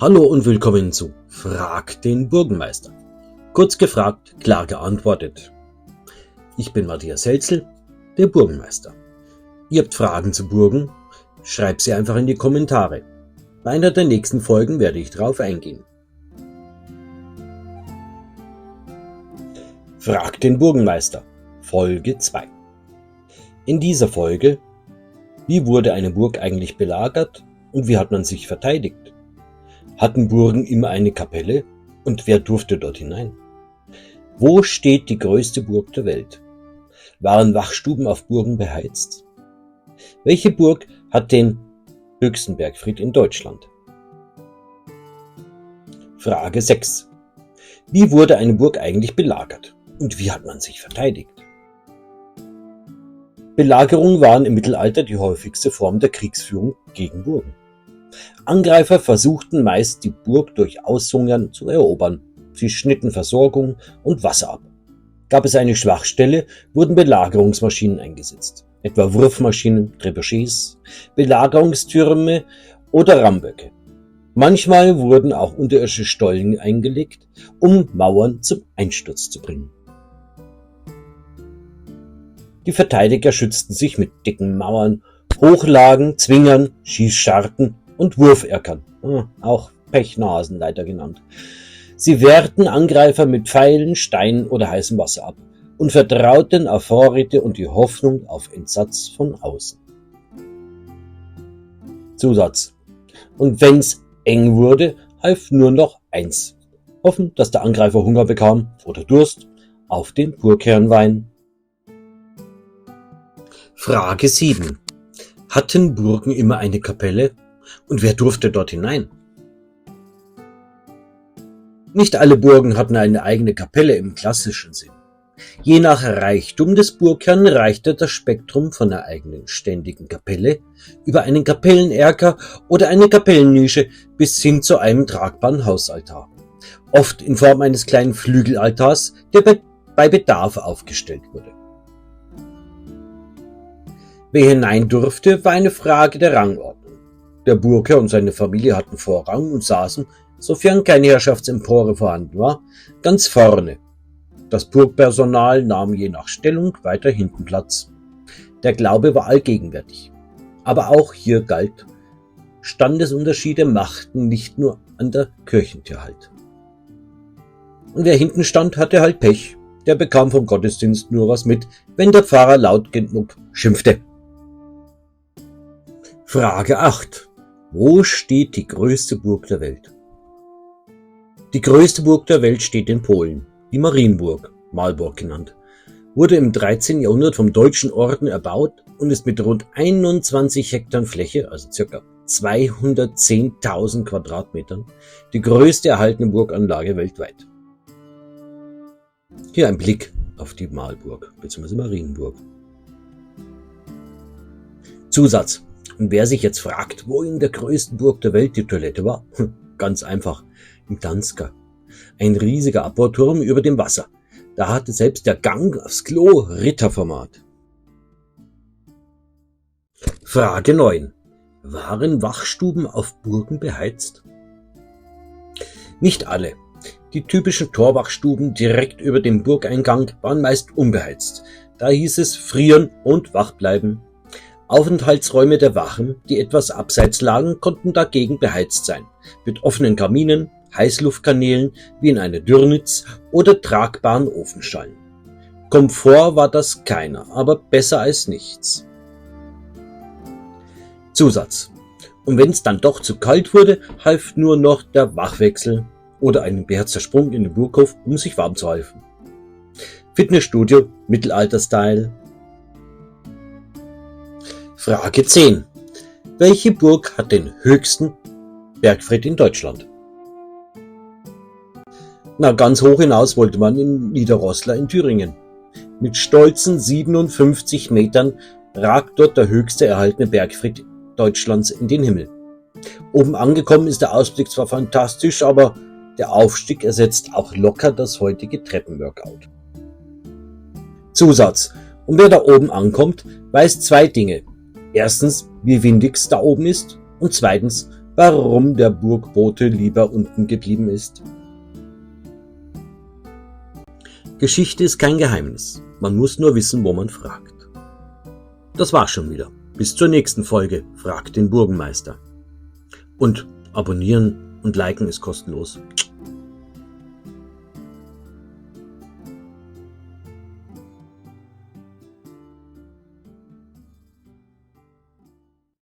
Hallo und willkommen zu Frag den Burgenmeister. Kurz gefragt, klar geantwortet. Ich bin Matthias Helzel, der Burgenmeister. Ihr habt Fragen zu Burgen? Schreibt sie einfach in die Kommentare. Bei einer der nächsten Folgen werde ich darauf eingehen. Frag den Burgenmeister, Folge 2. In dieser Folge: Wie wurde eine Burg eigentlich belagert und wie hat man sich verteidigt? Hatten Burgen immer eine Kapelle und wer durfte dort hinein? Wo steht die größte Burg der Welt? Waren Wachstuben auf Burgen beheizt? Welche Burg hat den höchsten Bergfried in Deutschland? Frage 6. Wie wurde eine Burg eigentlich belagert und wie hat man sich verteidigt? Belagerungen waren im Mittelalter die häufigste Form der Kriegsführung gegen Burgen. Angreifer versuchten meist, die Burg durch Aushungern zu erobern. Sie schnitten Versorgung und Wasser ab. Gab es eine Schwachstelle, wurden Belagerungsmaschinen eingesetzt, etwa Wurfmaschinen, Trebuchets, Belagerungstürme oder Ramböcke. Manchmal wurden auch unterirdische Stollen eingelegt, um Mauern zum Einsturz zu bringen. Die Verteidiger schützten sich mit dicken Mauern, Hochlagen, Zwingern, Schießscharten und Wurferkern, auch Pechnasenleiter genannt. Sie wehrten Angreifer mit Pfeilen, Steinen oder heißem Wasser ab und vertrauten auf Vorräte und die Hoffnung auf Entsatz von außen. Zusatz: Und wenn's eng wurde, half nur noch eins: hoffen, dass der Angreifer Hunger bekam oder Durst auf den Burgherrenwein. Frage 7. Hatten Burgen immer eine Kapelle und wer durfte dort hinein? Nicht alle Burgen hatten eine eigene Kapelle im klassischen Sinn. Je nach Reichtum des Burgherrn reichte das Spektrum von der eigenen ständigen Kapelle über einen Kapellenerker oder eine Kapellennische bis hin zu einem tragbaren Hausaltar, oft in Form eines kleinen Flügelaltars, der bei Bedarf aufgestellt wurde. Wer hinein durfte, war eine Frage der Rangordnung. Der Burgherr und seine Familie hatten Vorrang und saßen, sofern keine Herrschaftsempore vorhanden war, ganz vorne. Das Burgpersonal nahm je nach Stellung weiter hinten Platz. Der Glaube war allgegenwärtig. Aber auch hier galt: Standesunterschiede machten nicht nur an der Kirchentür Halt. Und wer hinten stand, hatte halt Pech. Der bekam vom Gottesdienst nur was mit, wenn der Pfarrer laut genug schimpfte. Frage 8. Wo steht die größte Burg der Welt? Die größte Burg der Welt steht in Polen, die Marienburg, Malbork genannt, wurde im 13. Jahrhundert vom Deutschen Orden erbaut und ist mit rund 21 Hektar Fläche, also ca. 210.000 Quadratmetern, die größte erhaltene Burganlage weltweit. Hier ein Blick auf die Malburg bzw. Marienburg. Zusatz: Und wer sich jetzt fragt, wo in der größten Burg der Welt die Toilette war, ganz einfach, in Gdanska. Ein riesiger Abbauturm über dem Wasser. Da hatte selbst der Gang aufs Klo Ritterformat. Frage 9. Waren Wachstuben auf Burgen beheizt? Nicht alle. Die typischen Torwachstuben direkt über dem Burgeingang waren meist unbeheizt. Da hieß es frieren und wach bleiben. Aufenthaltsräume der Wachen, die etwas abseits lagen, konnten dagegen beheizt sein, mit offenen Kaminen, Heißluftkanälen wie in einer Dürnitz oder tragbaren Ofenschalen. Komfort war das keiner, aber besser als nichts. Zusatz: Und wenn es dann doch zu kalt wurde, half nur noch der Wachwechsel oder ein beherzter Sprung in den Burghof, um sich warm zu halten. Fitnessstudio, Mittelalter-Style. Frage 10. Welche Burg hat den höchsten Bergfried in Deutschland? Ganz hoch hinaus wollte man in Niederroßla in Thüringen. Mit stolzen 57 Metern ragt dort der höchste erhaltene Bergfried Deutschlands in den Himmel. Oben angekommen ist der Ausblick zwar fantastisch, aber der Aufstieg ersetzt auch locker das heutige Treppenworkout. Zusatz: Und wer da oben ankommt, weiß zwei Dinge. Erstens, wie windig es da oben ist und zweitens, warum der Burgbote lieber unten geblieben ist? Geschichte ist kein Geheimnis. Man muss nur wissen, wo man fragt. Das war's schon wieder. Bis zur nächsten Folge. Fragt den Burgenmeister. Und abonnieren und liken ist kostenlos.